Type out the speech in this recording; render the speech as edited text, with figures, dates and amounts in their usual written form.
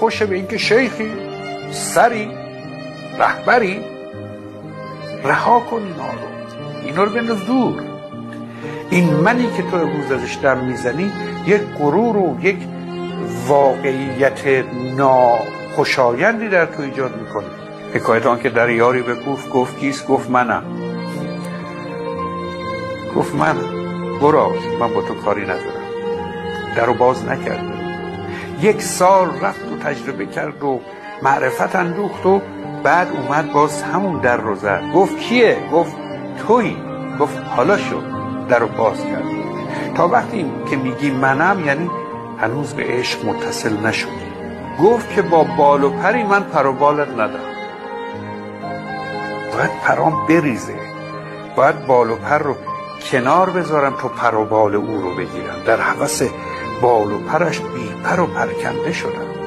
خوشه به اینکه شیخی، سری، رهبری، رها کن اینا رو بنداز دور. این منی که تو امروز ازش دم میزنی یک غرور و یک واقعیت ناخوشایندی در تو ایجاد میکنه. حکایت آن که در یاری بکوفت گفت کیست؟ گفت منم. گفت منم. براز، من با تو کاری ندارم. درو باز نکرد. 1 سال رفت و تجربه کرد و معرفت اندوخت و بعد اومد باز همون در رو زد. گفت کیه؟ گفت تویی. گفت حالا شد. درو باز کرد. تا وقتی که میگی منم یعنی هنوز به عشق متصل نشدی. گفت که با بال و پری من پر و بالت ندارم. باید پرام بریزه، باید بال و پر رو کنار بذارم تو پر و بال او رو بگیرم. در هوس بال و پرش بی پر و پرکنده شدم.